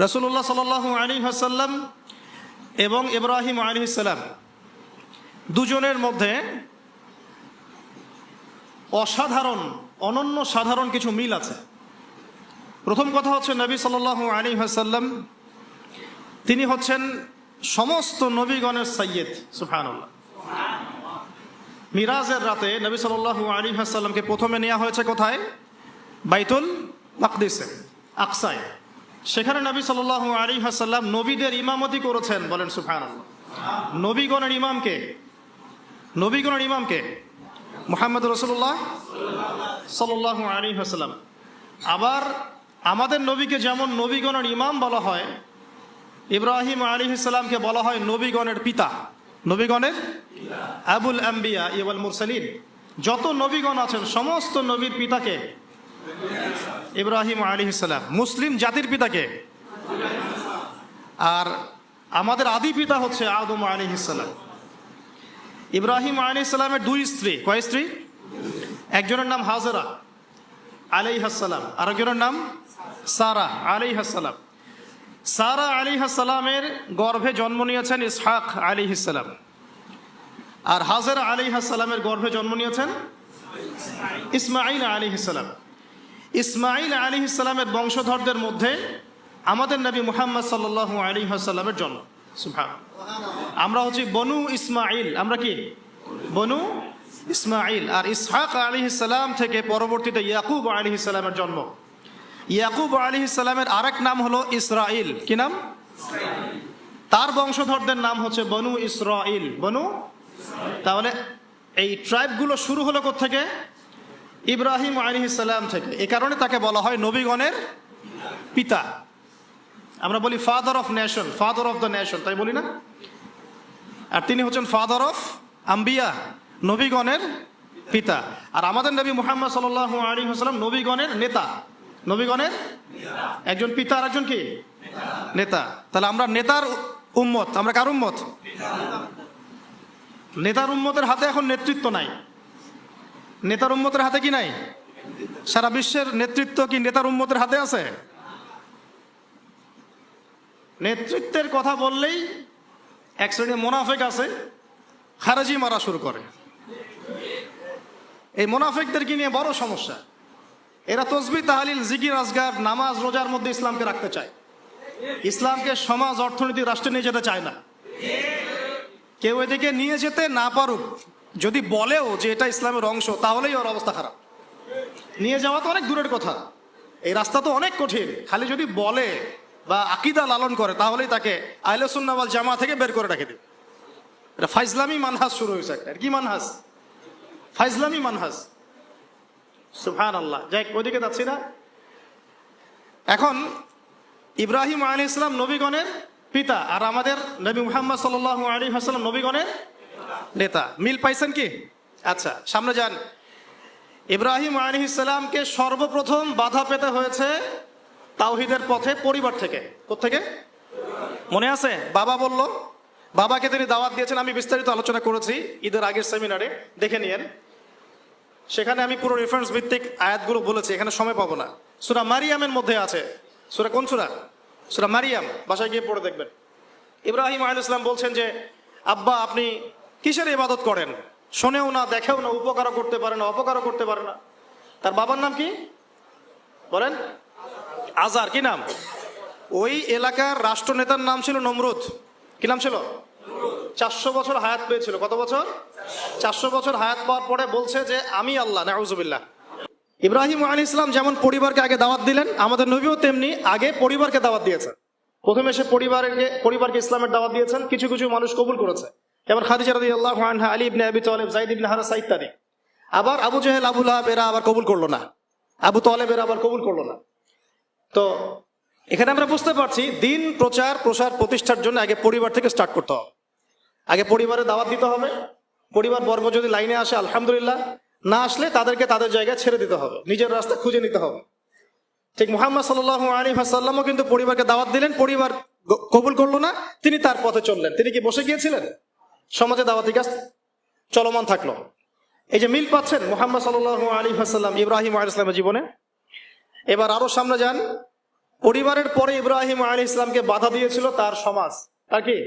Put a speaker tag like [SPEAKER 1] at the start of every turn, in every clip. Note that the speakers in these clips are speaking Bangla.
[SPEAKER 1] রাসূলুল্লাহ সাল্লাল্লাহু আলাইহি ওয়াসাল্লাম এবং ইব্রাহিম আলাইহিস সালাম দুজনের মধ্যে অনন্য সাধারণ কিছু মিল আছে। প্রথম কথা হচ্ছে নবী সাল্লাল্লাহু আলাইহি ওয়াসাল্লাম তিনি হচ্ছেন সমস্ত নবীগণের সাইয়্যিদ। সুবহানাল্লাহ। মিরাজের রাতে নবী সাল্লাল্লাহু আলাইহি ওয়াসাল্লামকে প্রথমে নেওয়া হয়েছে কোথায়? বাইতুল মাকদিসে, আকসায়। সেখানে নবী সাল্লাল্লাহু আলাইহি ওয়াসাল্লাম নবীদের ইমামতি করেছেন। বলেন সুবহানাল্লাহ। নবীগণের ইমামকে মুহাম্মদ রাসূলুল্লাহ সাল্লাল্লাহু আলাইহি ওয়াসাল্লাম। আবার আমাদের নবীকে যেমন নবীগণের ইমাম বলা হয়, ইব্রাহিম আলাইহিস সালামকে বলা হয় নবীগণের পিতা, নবীগণের আবুল আম্বিয়া ওয়াল মুরসালিন। যত নবীগণ আছেন সমস্ত নবীর পিতাকে ইব্রাহিম আলাইহিস সালাম। মুসলিম জাতির পিতাকে, আর আমাদের আদি পিতা হচ্ছে আদম আলাইহিস সালাম। ইব্রাহিম আলাইহিস সালামের দুই স্ত্রী, কয় স্ত্রী? একজনের নাম হাজেরা আলাইহিস সালাম, আরেকজনের নাম সারা আলাইহিস সালাম। সারা আলাইহিস সালামের গর্ভে জন্ম নিয়েছেন ইসহাক আলাইহিস সালাম, আর হাজেরা আলাইহিস সালামের গর্ভে জন্ম নিয়েছেন ইসমাঈল আলাইহিস সালাম। ইসমাঈল আলাইহিস সালামের বংশধরদের মধ্যে আমাদের নবী মুহাম্মদ সাল্লাল্লাহু আলাইহি ওয়াসাল্লামের জন্ম। সুবহানাল্লাহ। আমরা হচ্ছি বনু ইসমাঈল। আমরা কি? বনু ইসমাঈল। আর ইসহাক আলাইহিস সালাম থেকে পরবর্তীতে ইয়াকুব আলাইহিস সালামের জন্ম। ইয়াকুব আলাইহিস সালামের আরেক নাম হলো ইসরাইল। কি নাম? তার বংশধরদের নাম হচ্ছে বনু ইসরাইল। বনু, তাহলে এই ট্রাইবগুলো শুরু হলো কোত্থেকে? ইব্রাহিম আলাইহিস সালাম থেকে। এই কারণে তাকে বলা হয় নবীগণের পিতা। আমরা বলি father of nation, father of the nation, তাই বলি না? আর তিনি হচ্ছেন ফাদার অফ আম্বিয়া, নবীগণের পিতা। আর আমাদের নবী মুহাম্মদ সাল্লাল্লাহু আলাইহি ওয়াসাল্লাম নবীগণের নেতা, নবীগণের একজন পিতা আর একজন কি? নেতা। তাহলে আমরা নেতার উম্মত। আমরা কার উম্মত? নেতার উম্মতের হাতে এখন নেতৃত্ব নাই। নেতার উম্মতের হাতে কি নাই? সারা বিশ্বের নেতৃত্ব কি নেতার উম্মতের হাতে আছে? নেতৃত্বের কথা বললেই এক শ্রেণীর মোনাফেক আছে, খারেজি মারা শুরু করে। এই মোনাফেকদেরকে নিয়ে বড় সমস্যা। এরা তসবিহ তাহলিল জিকির আজগার নামাজ রোজার মধ্যে ইসলামকে রাখতে চায়, ইসলামকে সমাজ অর্থনীতি রাষ্ট্রে নিয়ে যেতে চায় না। কেউ এদিকে নিয়ে যেতে না পারুক, যদি বলেও যে এটা ইসলামের অংশ, তাহলেই ওর অবস্থা খারাপ। নিয়ে যাওয়া তো অনেক দূরের কথা, এই রাস্তা তো অনেক কঠিন। খালি যদি বলে বা আকীদা লালন করে তাহলেই তাকে আহলে সুন্নাহ ওয়াল জামাত থেকে বের করে রেখে দেবে। এটা ফাইজলামি মানহাজ শুরু হয়েছে একটা। কি মানহাজ? ফাইজলামি মানহাজ। সুবহানাল্লাহ। যাই ওইদিকে যাচ্ছি না। এখন ইব্রাহিম আলাইহিস সালাম নবীগণের পিতা, আর আমাদের নবী মুহাম্মদ সাল্লাল্লাহু আলাইহি ওয়াসাল্লাম নবীগণের নেতা। মিল পাইছেন কি? আচ্ছা, সামনে যান। ইব্রাহিম আলাইহিস সালামকে সর্বপ্রথম বাধা পেতে হয়েছে তাওহীদের পথে পরিবার থেকে। কোত্থেকে? মনে আছে? বাবা বলল, বাবাকে তিনি দাওয়াত দিয়েছেন। আমি বিস্তারিত আলোচনা করেছি ঈদের আগের সেমিনারে, দেখে নিয়েন। সেখানে আমি পুরো রেফারেন্স ভিত্তিক আয়াতগুলো বলেছি, এখানে সময় পাবো না। সূরা মারিয়ামের মধ্যে আছে। সূরা কোন সূরা? সূরা মারিয়াম। বাসায় গিয়ে পড়ে দেখবেন। ইব্রাহিম আলাইহিস সালাম বলছেন যে, আব্বা আপনি কিসের ইবাদত করেন? শোনেও না, দেখেও না, উপকারও করতে পারে না, অপকারও করতে পারে না। তার বাবার নাম কি বলেন? আজার। কি নাম? ওই এলাকার রাষ্ট্রনেতার নাম ছিল নমরুদ। কি নাম ছিল? 400 বছর হায়াত পেয়েছিল। কত বছর? 400 বছর হায়াত পাওয়ার পরে বলছে যে আমি আল্লাহ। নাউজুবিল্লাহ। ইব্রাহিম আলাইহিস সালাম যেমন পরিবারকে আগে দাওয়াত দিলেন, আমাদের নবীও তেমনি আগে পরিবারকে দাওয়াত দিয়েছেন। প্রথমে সে পরিবারকে ইসলামের দাওয়াত দিয়েছেন। কিছু কিছু মানুষ কবুল করেছে, যেমন খাদিজা রাদিয়াল্লাহু আনহা, আলী ইবনে আবি তালেব, যায়েদ ইবনে হারেসা ইত্যাদি। আবার আবু জেহেল, আবু লাহাব এরা আবার কবুল করলো না, আবু তালেব এরা আবার কবুল করলো না। তো এখানে আমরা বুঝতে পারছি দিন প্রচার প্রসার প্রতিষ্ঠার জন্য আগে পরিবার থেকে স্টার্ট করতে হবে। আগে পরিবারে দাওয়াত দিতে হবে। পরিবার বর্গ যদি লাইনে আসে আলহামদুলিল্লাহ, না আসলে তাদেরকে তাদের জায়গায় ছেড়ে দিতে হবে, নিজের রাস্তা খুঁজে নিতে হবে। ঠিক মুহাম্মদ সাল্লাল্লাহু আলাইহি ওয়াসাল্লামও কিন্তু পরিবারকে দাওয়াত দিলেন, পরিবার কবুল করলো না, তিনি তার পথে চললেন। তিনি কি বসে গিয়েছিলেন? সমাজে দাওয়াতি কাজ চলমান থাকলো। এই যে মিল পাচ্ছেন মুহাম্মদ সাল্লাল্লাহু আলাইহি ওয়াসাল্লাম ইব্রাহিম আলাইহিস সালামের জীবনে। এবার আরো সামনে যান। পরিবারের পরে ইব্রাহিম আলাইহিস ইসলামকে বাধা দিয়েছিল তার সমাজ, তার কি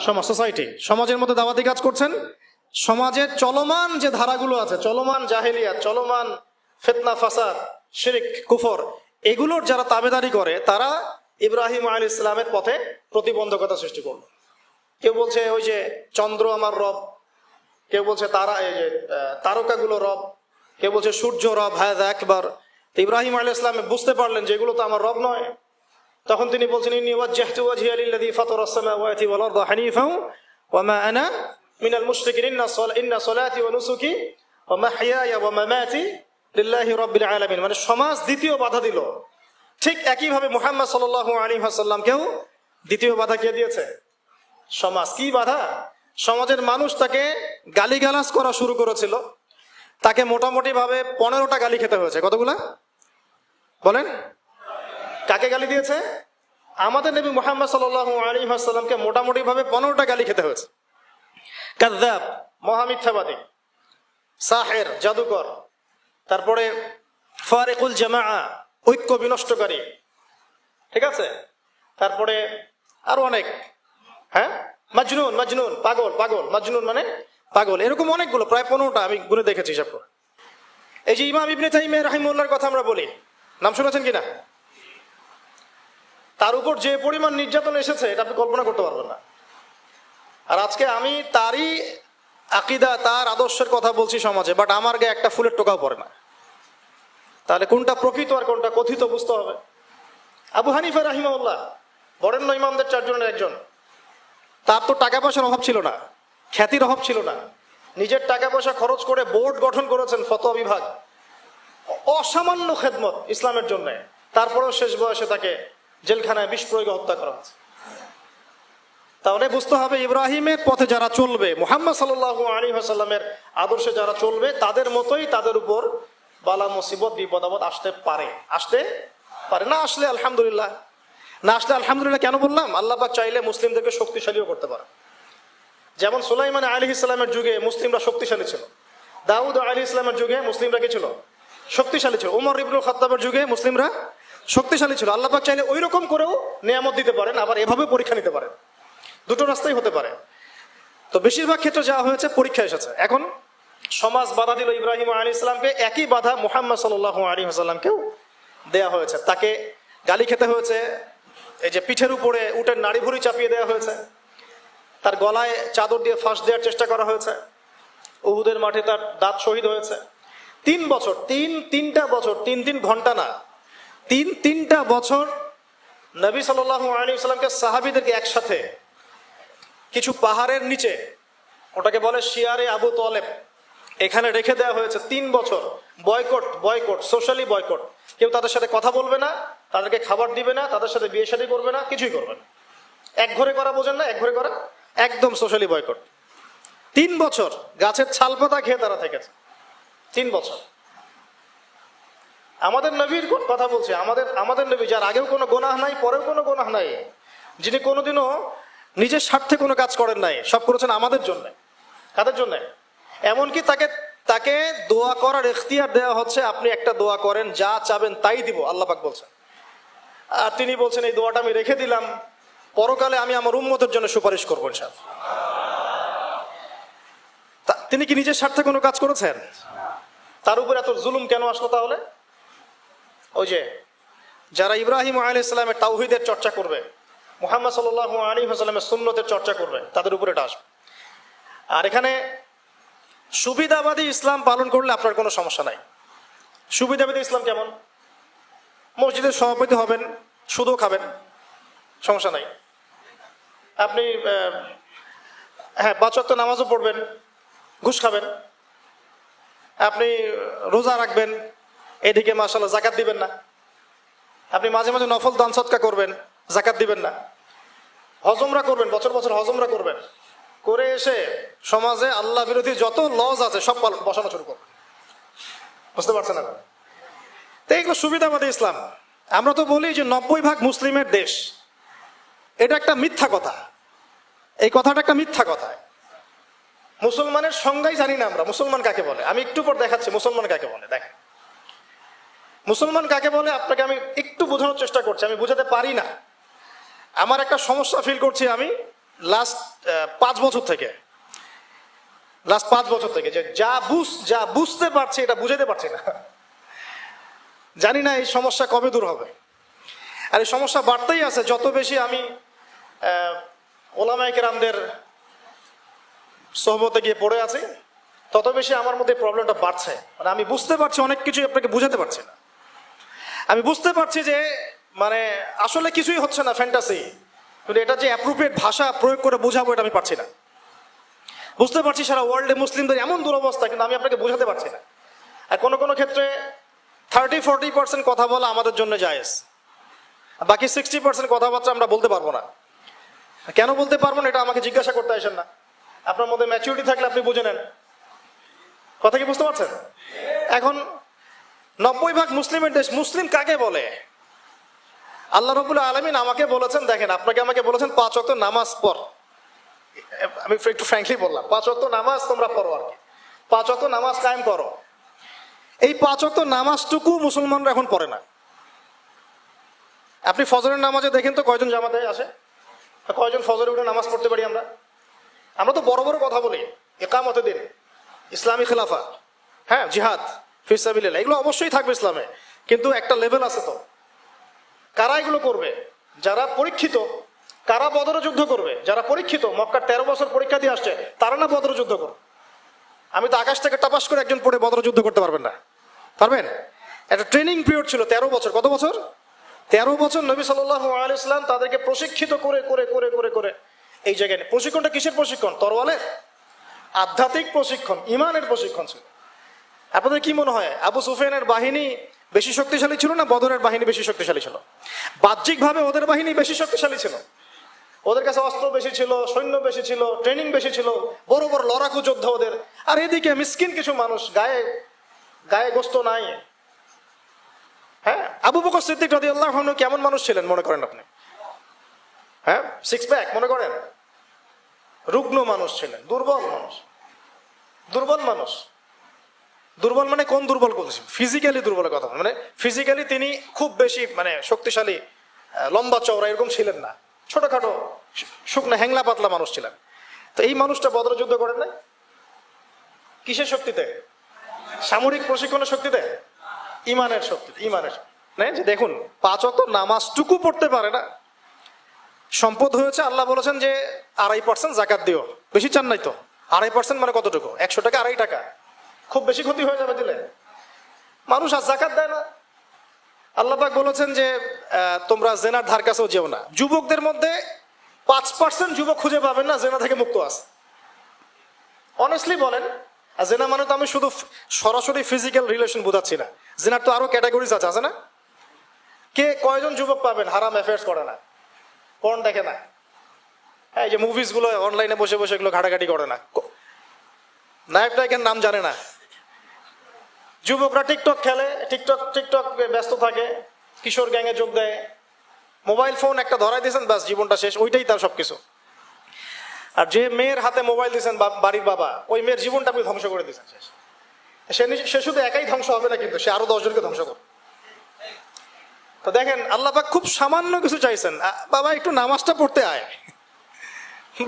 [SPEAKER 1] সমাজ, সোসাইটি, সমাজের মধ্যে দাওয়াতি কাজ করছেন। সমাজের চলমান যে ধারাগুলো আছে, চলমান জাহেলিয়াত, চলমান ফিতনা ফাসাদ, শিরক কুফর, এগুলোর যারা তাবেদারি করে তারা ইব্রাহিম আলাইহিস ইসলামের পথে প্রতিবন্ধকতা সৃষ্টি করলো। কেউ বলছে ওই যে চন্দ্র আমার রব, কেউ বলছে তারা এই যে তারকাগুলো রব, কেউ বলছে সূর্য রব, হাযা আকবার। ইব্রাহিম আলাইহিস সালাম বুঝতে পারলেন যে এগুলো তো আমার রব নয়। তখন তিনি বলছেন ইন্নী ওয়াজ্জাহতু ওয়াজহিয়া লিল্লাযী ফাতারাস সামাওয়াতি ওয়াল আরদা হানিফাও ওয়া মা আনা মিনাল মুশরিকিন ইন্না সলাতি ওয়া নুসুকি ওয়া মাহইয়ায়া ওয়া মামাতি লিল্লাহি রাব্বিল আলামিন। মানে সমাজ দ্বিতীয় বাধা দিল। ঠিক একইভাবে মুহাম্মদ সাল্লাল্লাহু আলাইহি ওয়াসাল্লামকেও দ্বিতীয় বাধা কে দিয়েছে? সমাজ। কি বাধা? সমাজের মানুষ তাকে গালিগালাজ করা শুরু করেছিল। তাকে মোটামুটি ভাবে 15টা গালি খেতে হয়েছে। কতগুলা বলেন? কাকে গালি দিয়েছে? আমাদের নবী মুহাম্মদ সাল্লাল্লাহু আলাইহি ওয়াসাল্লামকে মোটামুটি ভাবে 15টা গালি খেতে হয়েছে। কাযযাব, মহামিথ্যাবাদী, সাহের, জাদুকর, তারপরে ফারিকুল জামাআ, ঐক্য বিনষ্টকারী, ঠিক আছে, তারপরে আরো অনেক, হ্যাঁ, মাজনুন, মাজনুন, পাগল, পাগল, মাজনুন মানে পাগল, এরকম অনেকগুলো, প্রায় 15টা আমি গুনে দেখেছি হিসাব করে। এই যে ইমাম ইবনে তাইমিয়া রাহিমাহুল্লাহর কথা আমরা বলি, নাম শুনেছেন কিনা? তার উপর যে পরিমাণ নির্যাতন এসেছে এটা আপনি কল্পনা করতে পারবেন না। আর আজকে আমি তারই আকীদা, তার আদর্শের কথা বলছি সমাজে, বাট আমার গায়ে একটা ফুলের টোকাও পড়ে না। তাহলে কোনটা প্রকৃত আর কোনটা কথিত বুঝতে হবে। আবু হানিফা রাহিমাহুল্লাহ বরেণ্য ইমামদের 4 জনের একজন। তার তো টাকা পয়সার অভাব ছিল না, খ্যাতির অভাব ছিল না, নিজের টাকা পয়সা খরচ করে বোর্ড গঠন করেছেন, ফতোয়া বিভাগ, অসামান্য খেদমত ইসলামের জন্য। তারপরেও শেষ বয়সে তাকে জেলখানায় বিষ প্রয়োগে হত্যা করা হয়েছে। তাহলে বুঝতে হবে ইব্রাহিমের পথে যারা চলবে, মুহাম্মদ সাল্লাল্লাহু আলাইহি ওয়াসাল্লামের আদর্শে যারা চলবে, তাদের মতোই তাদের উপর বালা মুসিবত বিপদ আপদ আসতে পারে, আসতে পারে। না আসলে আলহামদুলিল্লাহ, না আসলে আলহামদুলিল্লাহ। কেন বললাম? আল্লাহ পাক চাইলে মুসলিমদেরকে শক্তিশালীও করতে পারে। যেমন সুলাইমান আলাইহিস সালামের যুগে মুসলিমরা শক্তিশালী ছিল, দাউদ আলাইহিস সালামের যুগে মুসলিমরা কি ছিল? শক্তিশালী ছিল, ওমর ইবনুল খাত্তাবের যুগে মুসলিমরা শক্তিশালী ছিল। আল্লাহ পাক চাইলে ওই রকম করেও নিয়ামত দিতে পারেন, আবার এভাবে পরীক্ষা নিতে পারেন। দুটো রাস্তাই হতে পারে। তো বেশিরভাগ ক্ষেত্রে যা হয়েছে পরীক্ষা এসেছে। এখন সমাজ বাধা দিল ইব্রাহিম আলাইহিস সালামকে, একই বাধা মুহাম্মদ সাল্লাল্লাহু আলাইহি ওয়াসাল্লামকেও দেয়া হয়েছে। তাকে গালি খেতে হয়েছে, এই যে পিঠের উপরে উটের নাড়ি ভুঁড়ি চাপিয়ে দেওয়া হয়েছে, তার গলায় চাদর দিয়ে ফাঁস দেওয়ার চেষ্টা করা হয়েছে, উহুদের মাঠে তার দাঁত শহীদ হয়েছে। 3 বছর, তিনটা বছর, 3 ঘন্টা না, 3টা বছর নবী সাল্লাল্লাহু আলাইহি ওয়াসাল্লামকে, সাহাবীদেরকে একসাথে কিছু পাহাড়ের নিচে, ওটাকে বলে শিয়ারে আবু তালেব, এখানে রেখে দেওয়া হয়েছে। 3 বছর বয়কট, সোশ্যালি বয়কট। কেউ তাদের সাথে কথা বলবে না, তাদেরকে খাবার দিবে না, তাদের সাথে বিয়ে শাদী করবে না, কিছুই করবে না। এক ঘরে করা, বোঝেন না? এক ঘরে করা, একদম সোশ্যালি বয়কট। 3 বছর গাছের ছাল পাতা খেয়ে তারা থেকেছে। 3 বছর। আমাদের নবীর কথা বলছে, আমাদের নবী, যার আগেও কোনো গোনাহ নাই, পরেও কোনো গোনাহ নাই, যিনি কোনোদিনও নিজের স্বার্থে কোনো কাজ করেন নাই, সব করেছেন আমাদের জন্য। কাদের জন্য? এমনকি তাকে দোয়া করার ইখতিয়ার দেওয়া হচ্ছে, আপনি একটা দোয়া করেন, যা চাবেন তাই দিব, আল্লাহ পাক বলছেন। আর তিনি বলছেন এই দোয়াটা আমি রেখে দিলাম, পরকালে আমি আমার উম্মতের জন্য সুপারিশ করবো ইনশাআল্লাহ। তিনি কি নিজের স্বার্থে কোনো কাজ করেছেন? তার উপর এত জুলুম কেন আসলো তাহলে? ওই যে যারা ইব্রাহিম আলাইহিস সালামের তাওহীদের চর্চা করবে, মুহাম্মদ সাল্লাল্লাহু আলাইহি ওয়াসাল্লামের সুন্নতের চর্চা করবে, তাদের উপরে এটা আসবে। আর এখানে সুবিধাবাদী ইসলাম পালন করলে আপনার কোনো সমস্যা নাই। সুবিধাবাদী ইসলাম কেমন? মসজিদের সভাপতি হবেন, সুদও খাবেন, সমস্যা নাই। আপনি 5 ওয়াক্ত নামাজও পড়বেন, ঘুষ খাবেন। আপনি রোজা রাখবেন, এদিকে মাশাআল্লাহ যাকাত দিবেন না। আপনি মাঝে মাঝে নফল দান সদকা করবেন, যাকাত দিবেন না। হজ উমরা করবেন, বছর বছর হজ উমরা করবেন, করে এসে সমাজে আল্লাহ বিরোধী যত লজ আছে সব বসানো শুরু করবেন। বুঝতে পারছেন না? তো এগুলো সুবিধাবাদী ইসলাম। আমরা তো বলি যে 90% মুসলিমের দেশ, এটা একটা মিথ্যা কথা। এই কথাটা একটা মিথ্যা কথা। মুসলমানের সংজ্ঞাই জানি না আমরা, মুসলমান কাকে বলে। আমি একটু পর দেখাচ্ছি মুসলমান কাকে বলে। দেখেন, মুসলমান কাকে বলে আপনাকে আমি একটু বোঝানোর চেষ্টা করছি, আমি বোঝাতে পারি না। আমার একটা সমস্যা ফিল করছি আমি লাস্ট 5 বছর থেকে, যে যা বুঝতে পারছি এটা বুঝাতে পারছি না। জানি না এই সমস্যা কবে দূর হবে। আর এই সমস্যা বাড়তেই আছে, যত বেশি আমি ওলামায়ে কেরামদের সোহবতে গিয়ে পড়ে আছি, তত বেশি আমার মধ্যে প্রবলেমটা বাড়ছে। মানে আমি বুঝতে পারছি অনেক কিছুই আপনাকে বুঝাতে পারছি না। আমি বুঝতে পারছি যে মানে আসলে কিছুই হচ্ছে না, ফ্যান্টাসি, কিন্তু এটা যে অ্যাপ্রোপ্রিয়েট ভাষা প্রয়োগ করে বোঝাবো এটা আমি পারছি না। বুঝতে পারছি সারা ওয়ার্ল্ডে মুসলিমদের এমন দুরবস্থা, কিন্তু আমি আপনাকে বোঝাতে পারছি না। আর কোনো কোনো ক্ষেত্রে 30-40% কথা বলা আমাদের জন্য জায়েজ, বাকি 60% কথাবার্তা আমরা বলতে পারবো না। কেন বলতে পারবো না এটা আমাকে জিজ্ঞাসা করতে আসেন না। আপনার মধ্যে ম্যাচুরিটি থাকলে আপনি বুঝে নেন। কথা কি বুঝতে পারছেন? এখন 90% মুসলিমের দেশ, মুসলিম কাকে বলে? আল্লাহ রাব্বুল আলামিন আমাকে বলেছেন, দেখেন আপনাকে আমাকে বলেছেন 5 ওয়াক্ত নামাজ পড়। আমি একটু ফ্র্যাঙ্কলি বললাম, 5 ওয়াক্ত নামাজ তোমরা পড়ো, আর কি 5 ওয়াক্ত নামাজ কায়েম করো। এই 5 ওয়াক্ত নামাজটুকু মুসলমানরা এখন পড়ে না। আপনি ফজরের নামাজে দেখেন তো কয়জন জামাতে আসে, কয়জন ফজরে উঠে নামাজ পড়তে পারি আমরা? আমরা তো বড় বড় কথা বলি, ইকামতে দিন, ইসলামী খেলাফা, হ্যাঁ, জিহাদ ফিসাবিলিল্লাহ, এগুলো অবশ্যই থাকবে ইসলামে, কিন্তু একটা লেভেল আছে তো। কারা এগুলো করবে? যারা পরীক্ষিত। কারা বদরে যুদ্ধ করবে? যারা পরীক্ষিত, মক্কার 13 বছর পরীক্ষা দিয়ে আসছে, তারা না বদরে যুদ্ধ করবে? আমি তো আকাশ থেকে টাপাস করে একজন পড়ে বদরে যুদ্ধ করতে পারবেন না, পারবেন? একটা ট্রেনিং পিরিয়ড ছিল 13 বছর। কত বছর? 13 বছর নবী সাল্লাল্লাহু আলাইহি ওয়াসাল্লাম তাদেরকে প্রশিক্ষিত করে করে করে করে করে এই জায়গায়। প্রশিক্ষণটা কিসের প্রশিক্ষণ? তরওয়ালের, আধ্যাত্মিক প্রশিক্ষণ, ইমানের প্রশিক্ষণ ছিল। আপনাদের কি মনে হয় আবু সুফিয়ানের বাহিনী বেশি শক্তিশালী ছিল না বদরের বাহিনী বেশি শক্তিশালী ছিল? বাহ্যিকভাবে ওদের বাহিনী বেশি শক্তিশালী ছিল, ওদের কাছে অস্ত্র বেশি ছিল, সৈন্য বেশি ছিল, ট্রেনিং বেশি ছিল, বড় বড় লড়াকু যোদ্ধা ওদের। আর এদিকে মিসকিন কিছু মানুষ, গায়ে গায়ে গোস্ত নাই। হ্যাঁ, আবু বকর সিদ্দিক রাদিয়াল্লাহু আনহু কেমন মানুষ ছিলেন মনে করেন আপনি? হ্যাঁ, 6 প্যাক মনে করেন? রুগ্ন মানুষ ছিলেন, দুর্বল মানুষ। দুর্বল মানুষ, দুর্বল মানে কোন দুর্বল বলছি? ফিজিক্যালি দুর্বলের কথা, মানে ফিজিক্যালি তিনি খুব বেশি মানে শক্তিশালী, লম্বা চওড়া এরকম ছিলেন না, ছোটখাটো শুকনো হ্যাংলা পাতলা মানুষ ছিলেন। তো এই মানুষটা বদর যুদ্ধ করেন নাই কিসের শক্তিতে? সামরিক প্রশিক্ষণের শক্তিতে? ইমানের শক্তিতে। ইমানের না, যে দেখুন 5 ওয়াক্ত নামাজটুকু পড়তে পারে না। সম্পদ হয়েছে, আল্লাহ বলেছেন যে 2.5% জাকাত দিও। বেশি চান নাই তো? 2.5% মানে কতটুকু? 100 টাকা 2.5 টাকা, খুব বেশি ক্ষতি হয়ে যাবে দিলে। মানুষ আর জাকাত দেয় না। আল্লাহ পাক বলেছেন যে তোমরা জেনার ধার কাছেও যেও না। যুবকদের মধ্যে 5% যুবক খুঁজে পাবেন না জেনা থেকে মুক্ত আছে। অনেস্টলি বলেন, আর জেনা মানে তো আমি শুধু সরাসরি ফিজিক্যাল রিলেশন বোঝাচ্ছি না, জেনার তো আরো ক্যাটাগরিজ আছে না? কয়জন যুবক পাবেন হারাম অ্যাফেয়ার্স করে না, পর্ন দেখে না, এই যে মুভিজ গুলো অনলাইনে বসে বসে এগুলো ঘাটাঘাটি করে না, নায়ক নায়কের নাম জানে না। যুবকরা টিকটক খেলে, টিকটক ব্যস্ত থাকে, কিশোর গ্যাংয়ে যোগ দেয়, মোবাইল ফোন একটা ধরাই দিয়েছেন, ব্যাস জীবনটা শেষ, ওইটাই তার সবকিছু। আর যে মেয়ের হাতে মোবাইল দিয়েছেন বাড়ির বাবা, ওই মেয়ের জীবনটা আপনি ধ্বংস করে দিয়েছেন শেষ। সে শুধু একাই ধ্বংস হবে না, কিন্তু সে আরো 10 জনকে ধ্বংস করবে। তো দেখেন আল্লাহ পাক খুব সামান্য কিছু চাইছেন, বাবা একটু নামাজটা পড়তে আয়,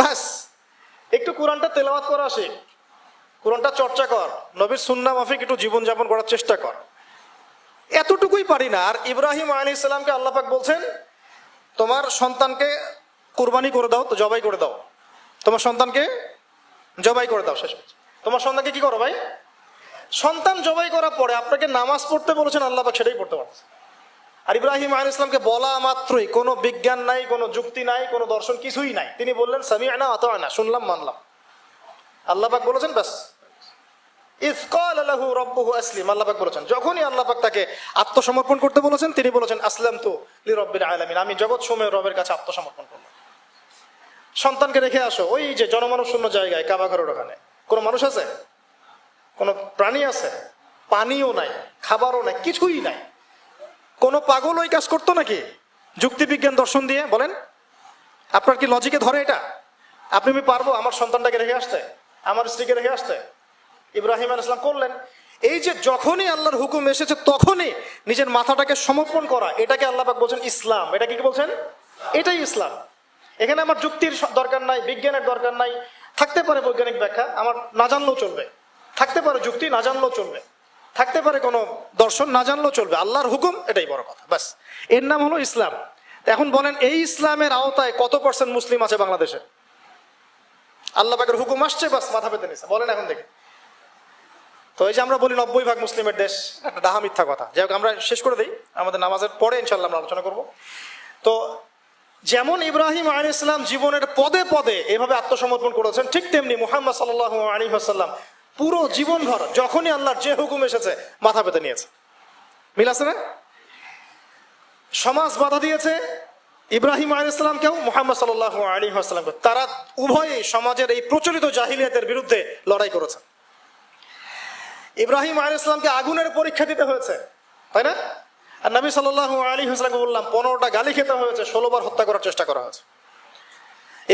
[SPEAKER 1] ব্যাস একটু কোরআনটা তেলাওয়াত করা শিখ, কোরআনটা চর্চা কর, নবীর সুন্নাহ মাফিক একটু জীবনযাপন করার চেষ্টা কর। এতটুকুই পারি না। আর ইব্রাহিম আলাইহিস সালামকে আল্লাহ পাক বলছেন তোমার সন্তানকে কুরবানি করে দাও, তো জবাই করে দাও, তোমার সন্তানকে জবাই করে দাও। শেষ, তোমার সন্তানকে কি করো ভাই? সন্তান জবাই করার পরে আপনাকে নামাজ পড়তে বলেছেন, আল্লাহ পাক সেটাই পড়তে পারছে। আর ইব্রাহিম আলাইহিস সালামকে বলা মাত্রই কোনো বিজ্ঞান নাই, কোনো যুক্তি নাই, কোনো দর্শন কিছুই নাই, তিনি বললেন সামি'না ওয়া আতা'না, শুনলাম মানলাম। আল্লাহ পাক বলেছেন ব্যাস। ইয ক্বালা লাহু রাব্বুহু আসলিম, আল্লাহ পাক বলেছেন যখনই আল্লাহ পাক তাকে আত্মসমর্পণ করতে বলেছেন, তিনি বলেছেন আসলামতু লিরাব্বিল আলামিন, আমি জগৎ সমূহের রবের কাছে আত্মসমর্পণ করলাম। সন্তানকে রেখে আসো ওই যে জনমানব শূন্য জায়গায়, কাবা ঘরের ওখানে। কোনো মানুষ আছে? কোনো প্রাণী আছে? পানিও নাই, খাবারও নাই, কিছুই নাই। কোনো পাগল ওই কাজ করতো নাকি যুক্তি বিজ্ঞান দর্শন দিয়ে? বলেন, আপনার কি লজিকে ধরে এটা? আপনি আমি পারবো আমার সন্তানটাকে রেখে আসতে, আমার স্ত্রীকে রেখে আসতে? ইব্রাহিম আলাইহিস সালাম করলেন। এই যে যখনই আল্লাহর হুকুম এসেছে তখনই নিজের মাথাটাকে সমর্পণ করা, এটাকে আল্লাহ পাক বলছেন ইসলাম। এটা কি বলছেন? এটাই ইসলাম। এখানে আমার যুক্তির দরকার নাই, বিজ্ঞানের দরকার নাই। থাকতে পারে বৈজ্ঞানিক ব্যাখ্যা, আমার না জানলেও চলবে। থাকতে পারে যুক্তি, না জানলেও চলবে। থাকতে পারে কোনো দর্শন, না জানলেও চলবে। আল্লাহর হুকুম, এটাই বড় কথা, ব্যাস। এর নাম হলো ইসলাম। এখন বলেন, এই ইসলামের আওতায় কত % মুসলিম আছে বাংলাদেশে? আল্লাহ পাকের হুকুম আসছে, বাস মাথা পেতে নিছে। বলেন এখন দেখি। তো এই যে আমরা বলি 90% মুসলিমের দেশ, একটা ডাহা মিথ্যা কথা। যাই হোক, আমরা শেষ করে দিই, আমাদের নামাজের পরে ইনশাল্লাহ আমরা আলোচনা করব। তো যেমন ইব্রাহিম আলাইহিস সালাম জীবনের পদে পদে এভাবে আত্মসমর্পণ করেছেন, ঠিক তেমনি মুহাম্মদ সাল্লাল্লাহু আলাইহি ওয়াসাল্লাম পুরো জীবনভর যখনই আল্লাহর যে হুকুম এসেছে মাথা পেতে নিয়েছে। মিল আছে না? সমাজ বাধা দিয়েছে ইব্রাহিম আলাইহিস সালামকেও, মুহাম্মদ সাল্লাল্লাহু আলাইহি ওয়াসাল্লামকে। তারা উভয়ই সমাজের এই প্রচলিত জাহিলিয়াতের বিরুদ্ধে লড়াই করেছে। ইব্রাহিম আলাইহিস সালামকে আগুনের পরীক্ষা দিতে হয়েছে, তাই না? আর নবী সাল্লাল্লাহু আলাইহি ওয়াসাল্লামকে বললাম 15টা গালি খেতে হয়েছে, 16 বার হত্যা করার চেষ্টা করা হয়েছে।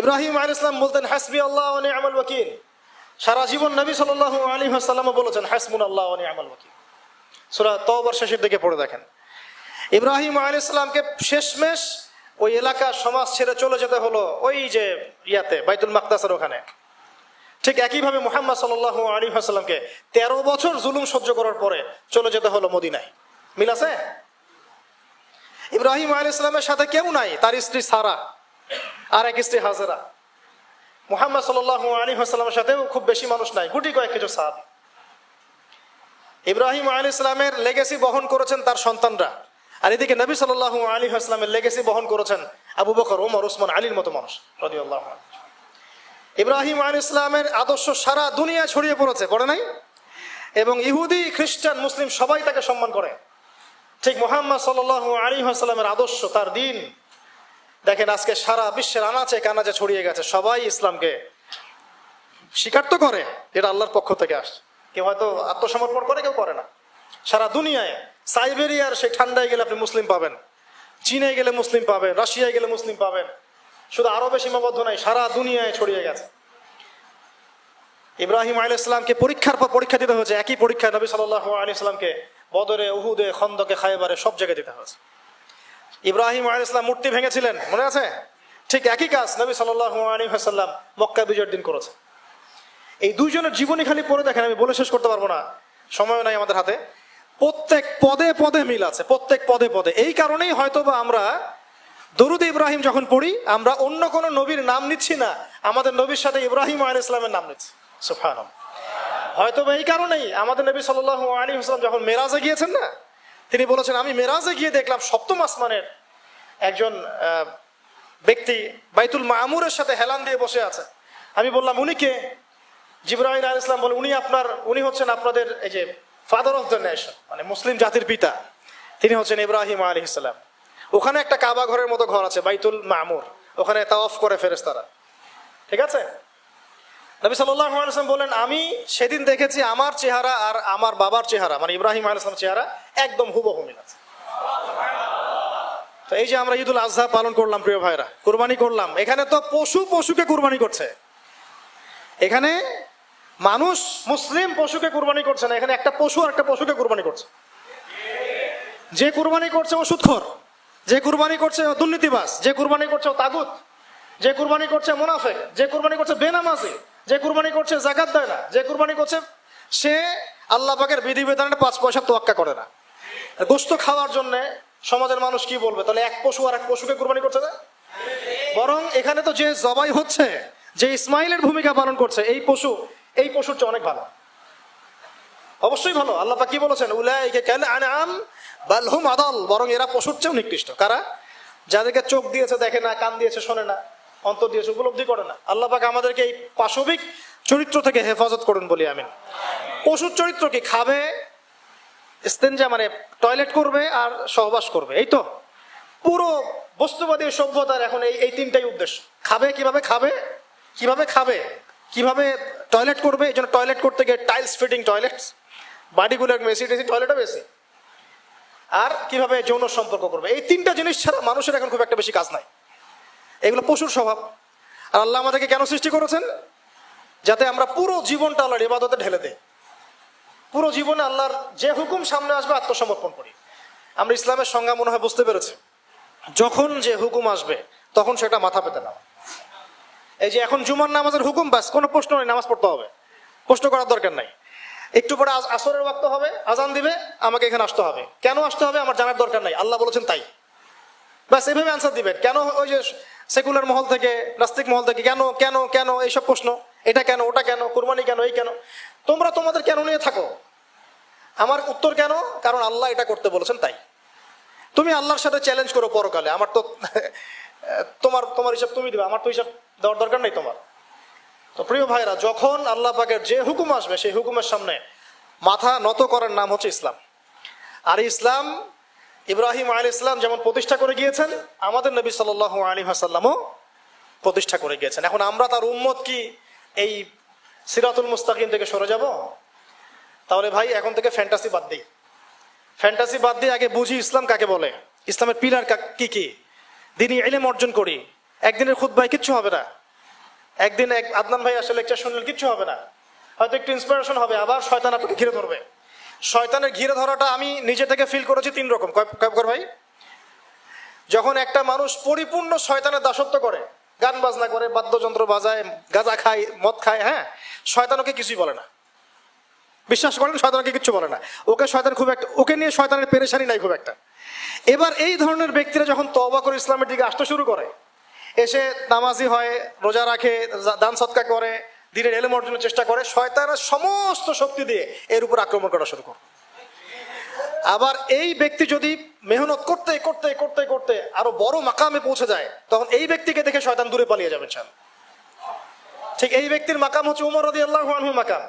[SPEAKER 1] ইব্রাহিম আলাইহিস সালাম বলতেন হাসবি আল্লাহ ওয়া নি'মাল ওয়াকিল। সারা জীবন নবী সাল্লাল্লাহু আলাইহি ওয়াসাল্লাম বলেছেন হাসবুনাল্লাহু ওয়া নি'মাল ওয়াকিল। সূরা তাওবার শেষের দিকে পড়ে দেখেন। ইব্রাহিম আলাইহিস সালামকে শেষমেশ ওই এলাকা সমাজ ছেড়ে চলে যেতে হলো ওই যে ইয়াতে বাইতুল মাকদাসের ওখানে। ঠিক একইভাবে মুহাম্মদ সাল্লাল্লাহু আলাইহি ওয়াসাল্লামকে 13 বছর জুলুম সহ্য করার পরে চলে যেতে হলো মদিনায়। মিল আছে? ইব্রাহিম আলাইহিস সালামের সাথে কেউ নাই, তার স্ত্রী সারা আর এক স্ত্রী হাজেরা। মুহাম্মদ সাল্লাল্লাহু আলাইহি ওয়াসাল্লামের সাথেও খুব বেশি মানুষ নাই, গুটি কয়েক কিছু সাহাবী। ইব্রাহিম আলাইহিস সালামের লেগেসি বহন করেছেন তার সন্তানরা, আর এদিকে নবী সাল্লাল্লাহু আলাইহি ওয়াসাল্লামের লেগেসি বহন করেছেন আবু বকর, ওমর, ওসমান, আলীর মতো মানুষ রাদিয়াল্লাহু আনহু। ইব্রাহিম আলাইহিস সালামের আদর্শ সারা দুনিয়ায় ছড়িয়ে পড়েছে, পড়ে নাই? এবং ইহুদি, খ্রিস্টান, মুসলিম সবাই তাকে সম্মান করে। ঠিক মুহাম্মদ সাল্লাল্লাহু আলাইহি ওয়াসাল্লামের আদর্শ, তার দ্বীন দেখেন আজকে সারা বিশ্বের আনাচে কানাচে ছড়িয়ে গেছে। সবাই ইসলামকে স্বীকার তো করে, এটা আল্লাহর পক্ষ থেকে আসে। কেউ হয়তো আত্মসমর্পণ করে, কেউ করে না। সারা দুনিয়ায়, সাইবেরিয়ার সেই ঠান্ডায় গেলে আপনি মুসলিম পাবেন, চীনে গেলে মুসলিম পাবেন, রাশিয়ায় গেলে মুসলিম পাবেন। শুধু আরবে সীমাবদ্ধ নাই, সারা দুনিয়ায় ছড়িয়ে গেছে। ইব্রাহিম আলাইহিস সালামকে পরীক্ষার পর পরীক্ষা দিতে হয়েছে। একই পরীক্ষা নবী সাল্লাল্লাহু আলাইহি সাল্লামকে বদরে, উহুদে, খন্দকে, খায়বারে সব জায়গায় দিতে হয়েছে। ইব্রাহিম আলাইহিস সালাম মূর্তি ভেঙেছিলেন, মনে আছে? ঠিক একই কাজ নবী সাল্লাল্লাহু আলাইহি ওয়াসাল্লাম মক্কা বিজয়ের দিন করেছে। এই দুইজনের জীবনী খালি পড়ে দেখেন, আমি বলে শেষ করতে পারবো না, সময় নাই আমাদের হাতে। প্রত্যেক পদে পদে মিল আছে, প্রত্যেক পদে পদে। এই কারণেই হয়তো বা আমরা দরুদ ইব্রাহিম যখন পড়ি, আমরা অন্য কোনো নবীর নাম নিচ্ছি না, আমাদের নবীর সাথে ইব্রাহিম আলাইহিস সালামের নাম নিচ্ছি। সুবহানাল্লাহ। হয়তো বা এই কারণেই আমাদের নবী সাল্লাল্লাহু আলাইহি ওয়াসাল্লাম যখন মেরাজে গিয়েছেন না, তিনি বলেছেন আমি মেরাজে গিয়ে দেখলাম 7ম আসমানের একজন ব্যক্তি বাইতুল মামুরের সাথে হেলান দিয়ে বসে আছে। আমি বললাম উনি কে? জিবরাইল আলাইহিস সালাম বলে উনি হচ্ছেন আপনাদের এই যে ফাদার অফ দ্য নেশন, মানে মুসলিম জাতির পিতা। তিনি হচ্ছেন ইব্রাহিম আলাইহিস সালাম। ওখানে একটা কাবা ঘরের মতো ঘর আছে বাইতুল মামুর, ওখানে তাওয়াফ করে ফেরেশতারা। ঠিক আছে? নবী সাল্লাল্লাহু আলাইহি ওয়াসাল্লাম বলেন আমি সেদিন দেখেছি আমার চেহারা আর আমার বাবার চেহারা, মানে ইব্রাহিম আলাইহিস সালামের চেহারা একদম হুবহু মিল আছে। তো এই যে আমরা ঈদুল আজহা পালন করলাম প্রিয় ভাইরা, কুরবানি করলাম, এখানে তো পশুকে কুরবানি করছে। এখানে মানুষ মুসলিম পশুকে কুরবানি করছে না, এখানে একটা পশু আর একটা পশুকে কুরবানি করছে। যে কুরবানি করছে ও সুদখোর, যে কুরবানি করছে ও দুর্নীতিবাজ, যে কুরবানি করছে ও তাগুত, যে কুরবানি করছে মুনাফিক, যে কুরবানি করছে বেনামাজি, যে কুরবানি করছে যাকাত দেয় না, যে কুরবানি করছে সে আল্লাহ পাকের বিধিবিধানে 5 পয়সা তোয়াক্কা করে না। গোশত খাওয়ার জন্য সমাজের মানুষ কি বলবে? তাহলে এক পশু আর এক পশুকে কুরবানি করছে না? বরং এখানে তো যে জবাই হচ্ছে, যে ইসমাইলের ভূমিকা পালন করছে, এই পশুর চেয়ে অনেক ভালো, অবশ্যই ভালো। আল্লাহ পাক কি বলেছেন? উলাইকা কাল আনআম বাল হুম আদাল, বরং এরা পশুর চেয়েও নিকৃষ্ট। কারা? যাদেরকে চোখ দিয়েছে দেখে না, কান দিয়েছে শোনে না, অন্তর দিয়েছে উপলব্ধি করে না। আল্লাহ পাক আমাদেরকে এই পাশবিক চরিত্র থেকে হেফাজত করুন বলি আমিন। পশুর চরিত্র কি? খাবে, ইস্তেনজা মানে টয়লেট করবে আর সহবাস করবে, এই তো পুরো বস্তুবাদী সভ্যতার এখন এই 3টাই উদ্দেশ্য। খাবে, কিভাবে খাবে, কিভাবে টয়লেট করবে। এই জন্য টয়লেট করতে গিয়ে টাইলস ফিটিং টয়লেটস, বাড়িগুলো মেসি টেসি, টয়লেটও বেশি। আর কিভাবে যৌন সম্পর্ক করবে, এই 3টা জিনিস ছাড়া মানুষের এখন খুব একটা বেশি কাজ নাই। এগুলো পশুর স্বভাব। আর আল্লাহ আমাদেরকে কেন সৃষ্টি করেছেন? যাতে আমরা পুরো জীবনটা আল্লাহর ইবাদতে ঢেলে দেই, পুরো জীবনে আল্লাহর যে হুকুম সামনে আসবে আত্মসমর্পণ করি। আমরা ইসলামের সংজ্ঞা মনে হয় বুঝতে পেরেছি। যখন যে হুকুম আসবে তখন সেটা মাথা পেতে নাও। এই যে এখন জুমার নামাজের হুকুম, ব্যাস কোনো প্রশ্ন নেই, নামাজ পড়তে হবে, প্রশ্ন করার দরকার নাই। একটু পরে আসরের ওয়াক্ত হবে, আজান দিবে, আমাকে এখানে আসতে হবে। কেন আসতে হবে আমার জানার দরকার নাই, আল্লাহ বলেছেন তাই। ব্যাস এভাবে অ্যান্সার দিবেন। কেন ওই যে সেকুলার মহল থেকে, নাস্তিক মহল থেকে কেন কেন কেন এইসব প্রশ্ন, এটা কেন ওটা কেন, কুরবানি কেন, এই কেন, তোমরা তোমাদের কেন নিয়ে থাকো। আমার উত্তর কেন, কারণ আল্লাহ এটা করতে বলেছেন তাই। তুমি আল্লাহর সাথে চ্যালেঞ্জ করো পরকালে, আমার তো তোমার হিসাব তুমি দিবে, আমার তো হিসাব দেওয়ার দরকার নেই তোমার। তো প্রিয় ভাইরা, যখন আল্লাহ পাকের যে হুকুম আসবে সেই হুকুমের সামনে মাথা নত করার নাম হচ্ছে ইসলাম। আর ইসলাম ইব্রাহিম আলাইহিস সালাম যেমন প্রতিষ্ঠা করে গিয়েছেন, আমাদের নবী সাল্লাল্লাহু আলাইহি ওয়াসাল্লামও প্রতিষ্ঠা করে গিয়েছেন। এখন আমরা তার উম্মত কি এই সিরাতুল মুস্তাকিম থেকে সরে যাব? তাহলে ভাই এখন থেকে ফ্যান্টাসি বাদ দিই। ফ্যান্টাসি বাদ দিয়ে আগে বুঝি ইসলাম কাকে বলে, ইসলামের পিলার কি কি, দিনই ইলম অর্জন করি। একদিনের খুতবায় কিচ্ছু হবে না, একদিন আদনান ভাই আসলে লেকচার শুনলেন, কিচ্ছু হবে না, হয়তো একটু ইন্সপিরেশন হবে, আবার শয়তান আপনাকে ঘিরে ধরবে। শয়তানের ঘিরে ধরাটা আমি নিজে থেকে ফিল করেছি তিন রকম। কয়েকবার ভাই, যখন একটা মানুষ পরিপূর্ণ শয়তানের দাসত্ব করে, গান বাজনা করে, বাদ্যযন্ত্র বাজায়, গাঁজা খায়, মদ খায়, হ্যাঁ, শয়তান ওকে কিছুই বলে না। বিশ্বাস করেন, শয়তানকে কিচ্ছু বলে না। ওকে শয়তান খুব একটা, ওকে নিয়ে শয়তানের পেরেশানি নাই খুব একটা। এবার এই ধরনের ব্যক্তিরা যখন তওবা করে ইসলামের দিকে আসতে শুরু করে, এসে নামাজি হয়, রোজা রাখে, দান সৎকা করে, দিনের ইলম অর্জনের চেষ্টা করে, শয়তানের সমস্ত শক্তি দিয়ে এর উপর আক্রমণ করা শুরু করে। আবার এই ব্যক্তি যদি মেহনত করতে করতে করতে করতে আরো বড় মাকামে পৌঁছে যায়, তখন এই ব্যক্তিকে দেখে শয়তান দূরে পালিয়ে যাবে। ঠিক এই ব্যক্তির মাকাম হচ্ছে উমর রাদিয়াল্লাহু আনহুর মাকাম।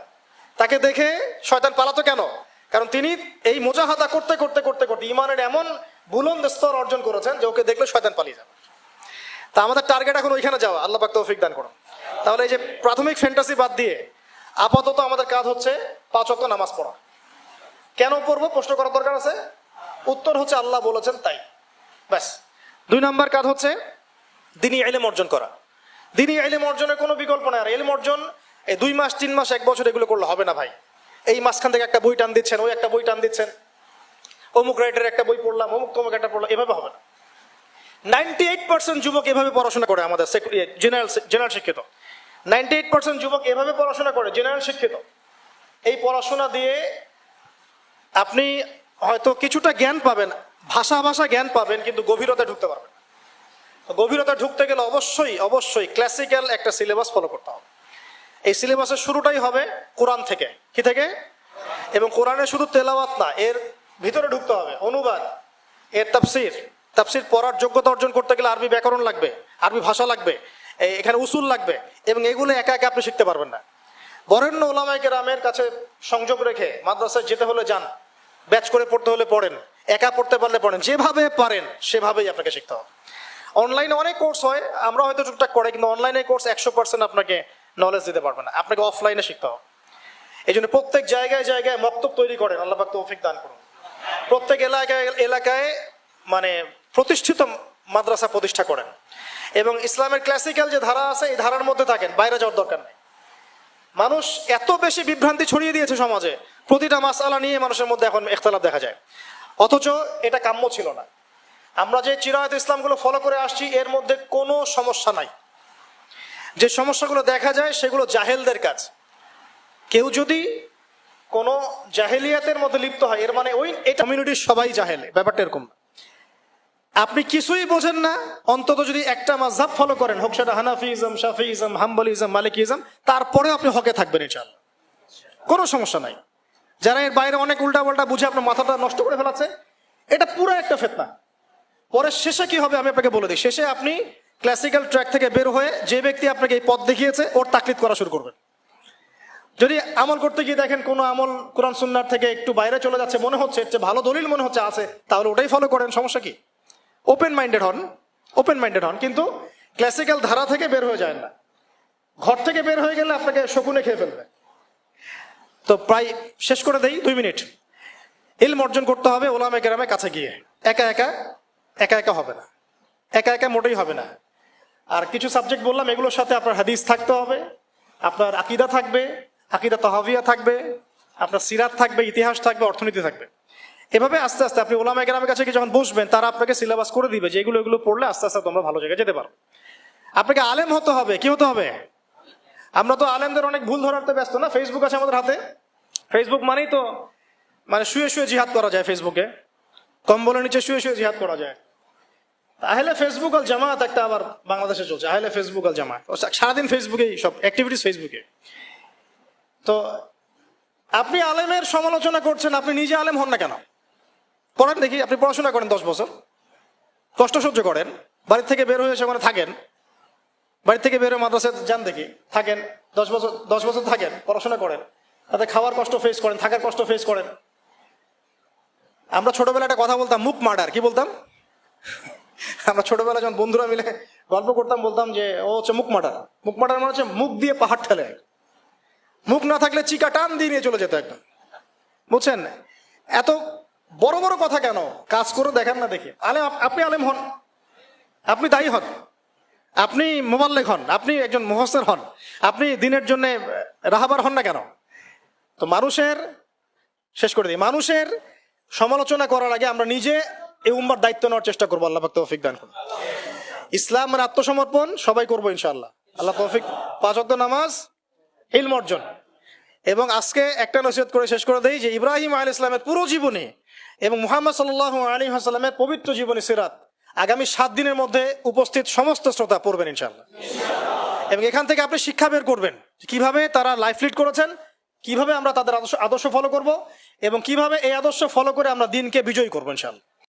[SPEAKER 1] তাকে দেখে শয়তান পালাতো কেন? কারণ তিনি এই মুজাহাদা করতে করতে করতে করতে ইমানের এমন বুলন্দ স্তর অর্জন করেছেন যে ওকে দেখলে শয়তান পালিয়ে যাবে। তা আমাদের টার্গেট এখন ওইখানে যাওয়া, আল্লাহ পাক তৌফিক দান করুন। তাহলে এই যে প্রাথমিক ফ্যান্টাসি বাদ দিয়ে আপাতত আমাদের কাজ হচ্ছে 5 ওয়াক্ত নামাজ পড়া। কেন পড়বো প্রশ্ন করার দরকার আছে? উত্তর হচ্ছে আল্লাহ বলেছেন তাই, ব্যাস। 2 নম্বর কাজ হচ্ছে দ্বীনি ইলম অর্জন করা। দ্বীনি ইলম অর্জনের কোনো বিকল্প নাই। আর ইলম অর্জন এই 2 মাস 3 মাস 1 বছর এগুলো করলে হবে না ভাই। এই মাঝখান থেকে একটা বই টান দিচ্ছেন, ওই একটা বই টান দিচ্ছেন, অমুক রাইটারের একটা বই পড়লাম, অমুক তমুক একটা পড়লাম, এভাবে হবে না। 98% যুবক এভাবে পড়াশোনা করে, আমাদের জেনারেল শিক্ষিত 98% যুবক এভাবে পড়াশোনা করে, জেনারেল শিক্ষিত। এই পড়াশোনা দিয়ে আপনি হয়তো কিছুটা জ্ঞান পাবেন, ভাষা জ্ঞান পাবেন, কিন্তু গভীরতা ঢুকতে পারবেন। গভীরতা ঢুকতে গেলে অবশ্যই ক্লাসিক্যাল একটা সিলেবাস ফলো করতে হবে। এই সিলেবাসের শুরুটাই হবে কোরআন থেকে। কি থেকে? এবং কোরআনে শুধু তেলাওয়াত না, এর ভিতরে ঢুকতে হবে অনুবাদ, এর তাফসির পড়ার যোগ্যতা অর্জন করতে গেলে আরবি ব্যাকরণ লাগবে, আরবি ভাষা লাগবে, এখানে উসুল লাগবে, এবং এগুলো একা একা আপনি শিখতে পারবেন না। বরেণ্য ওলামায়ে কেরামের কাছে সংযোগ রেখে মাদ্রাসায় যেতে হলে যান, ব্যাচ করে পড়তে হলে পড়েন, একা পড়তে পারলে পড়েন, যেভাবে পারেন সেভাবেই আপনাকে শিখতে হবে। অনলাইনে অনেক কোর্স হয়, আমরা হয়তো টুকটাক করে, কিন্তু অনলাইনে কোর্স 100% আপনাকে নলেজ দিতে পারবে না, আপনাকে অফলাইনে শিখতে হবে। এই জন্য প্রত্যেক জায়গায় জায়গায় মক্তব তৈরি করেন, আল্লাহ পাক তৌফিক দান করুন। প্রত্যেক এলাকায় মানে প্রতিষ্ঠিত মাদ্রাসা প্রতিষ্ঠা করেন, এবং ইসলামের ক্লাসিক্যাল যে ধারা আছে এই ধারার মধ্যে থাকেন, বাইরে যাওয়ার দরকার নেই। মানুষ এত বেশি বিভ্রান্তি ছড়িয়ে দিয়েছে সমাজে, প্রতিটা মাসআলা নিয়ে মানুষের মধ্যে এখন ইখতিলাফ দেখা যায়, অথচ এটা কাম্য ছিল না। আমরা যে চিরায়ত ইসলামগুলো ফলো করে আসছি এর মধ্যে কোনো সমস্যা নাই। যে সমস্যাগুলো দেখা যায় সেগুলো জাহেলদের কাজ। কেউ যদি কোনো জাহেলিয়াতের মধ্যে লিপ্ত হয়, এর মানে ওই এই কমিউনিটির সবাই জাহেলে, ব্যাপারটা এরকম না। আপনি কিছুই বোঝেন না, অন্তত যদি একটা মাযহাব ফলো করেন, হোক সেটা হানাফিজম, শাফিইজম, হাম্বলিজম, মালিকিজম, তারপরে আপনি হকে থাকবেন ইনশাআল্লাহ, কোনো সমস্যা নাই। যারা এর বাইরে অনেক উল্টাপাল্টা বুঝে আপনার মাথাটা নষ্ট করে ফেলাচ্ছে, এটা পুরো একটা ফিতনা। পরে শেষে কি হবে আমি আপনাকে বলে দিই। শেষে আপনি ক্লাসিক্যাল ট্র্যাক থেকে বের হয়ে যে ব্যক্তি আপনাকে এই পথ দেখিয়েছে ওর তাকলিদ করা শুরু করবেন। যদি আমল করতে গিয়ে দেখেন কোনো আমল কোরআন সুন্নাহর থেকে একটু বাইরে চলে যাচ্ছে, মনে হচ্ছে এর চেয়ে ভালো দলিল মনে হচ্ছে আছে, তাহলে ওটাই ফলো করেন, সমস্যা কি? ওপেন মাইন্ডেড হন, কিন্তু ক্লাসিক্যাল ধারা থেকে বের হয়ে যায় না। ঘর থেকে বের হয়ে গেলে আপনাকে শকুনে খেয়ে ফেলবে। তো প্রায় শেষ করে দেই, 2 মিনিট। ইলম অর্জন করতে হবে ওলামায়ে কেরামের কাছে গিয়ে, একা একা হবে না, একা মোটেই হবে না। আর কিছু সাবজেক্ট বললাম, এগুলোর সাথে আপনার হাদিস থাকতে হবে, আপনার আকীদা থাকবে, আকীদা তাহাবিয়া থাকবে, আপনার সিরাত থাকবে, ইতিহাস থাকবে, অর্থনীতি থাকবে। এভাবে আস্তে আস্তে আপনি ওলামায়ে কেরামের কাছে যখন বসবেন, তারা আপনাকে সিলেবাস করে দিবে যে এগুলো পড়লে আস্তে আস্তে তোমরা ভালো জায়গায় যেতে পারো। আপনাকে আলেম হতে হবে। কি হতে হবে? আমরা তো আলেমদের অনেক ভুল ধরাতে ব্যস্ত না। ফেসবুক আছে আমাদের হাতে। ফেসবুক মানেই তো শুয়ে শুয়ে জিহাদ করা যায়। ফেসবুকে কম্বলের নিচে শুয়ে শুয়ে জিহাদ করা যায়। আহলে ফেসবুক আল জামাত একটা আবার বাংলাদেশে চলছে, আহলে ফেসবুক আল জামাত। সারাদিন ফেসবুকেই সব অ্যাক্টিভিটিস ফেসবুকে। তো আপনি আলেমের সমালোচনা করছেন, আপনি নিজে আলেম হন না কেন? পড়েন দেখি। আপনি পড়াশোনা করেন 10 বছর, কষ্ট সহ্য করেন, বাড়ির থেকে বের হয়ে সেখানে থাকেন, বাড়ি থেকে বের হয়ে মাদ্রাসায় যান দেখি, থাকেন 10 বছর থাকেন, পড়াশোনা করেন, তাতে খাওয়ার কষ্ট ফেস করেন, থাকার কষ্ট ফেস করেন। আমরা ছোটবেলায় একটা কথা বলতাম, মুখ মার্ডার। কি বলতাম? আমরা ছোটবেলায় যখন বন্ধুরা মিলে গল্প করতাম, বলতাম যে ও হচ্ছে মুখ মার্ডার। মুখ মার্ডার মানে হচ্ছে মুখ দিয়ে পাহাড় ঠেলে, মুখ না থাকলে চিকা টান দিয়ে নিয়ে চলে যেত একদম। বুঝছেন? এত বড় বড় কথা কেন? কাজ করে দেখান না দেখে। আপনি আলেম হন, আপনি দায়ী হন, আপনি মোবাল্লেগ হন, আপনি একজন মুফাসসির হন, আপনি দিনের জন্য রাহাবার হন না কেন? তো শেষ করে দিই, মানুষের সমালোচনা করার আগে আমরা নিজে এই উম্মার দায়িত্ব নেওয়ার চেষ্টা করবো। আল্লাহ পাক তৌফিক দান করুন। ইসলাম মানে আত্মসমর্পণ সবাই করবো ইনশাআল্লাহ। আল্লাহ তৌফিক। 5 ওয়াক্ত নামাজ, ইলম অর্জন। এবং আজকে একটা নসিহত করে শেষ করে দেই যে ইব্রাহিম আলাইহিস সালামের পুরো জীবনী এবং মুহাম্মদ সাল্লাল্লাহু আলাইহি ওয়াসাল্লামের পবিত্র জীবনী সিরাত আগামী 7 দিনের মধ্যে উপস্থিত সমস্ত শ্রোতা পড়বেন ইনশাআল্লাহ। এবং এখান থেকে আপনি শিক্ষা বের করবেন কিভাবে তারা লাইফ লিড করেছেন, কিভাবে আমরা তাদের আদর্শ ফলো করব এবং কিভাবে এই আদর্শ ফলো করে আমরা দিনকে বিজয়ী করবো ইনশাআল্লাহ।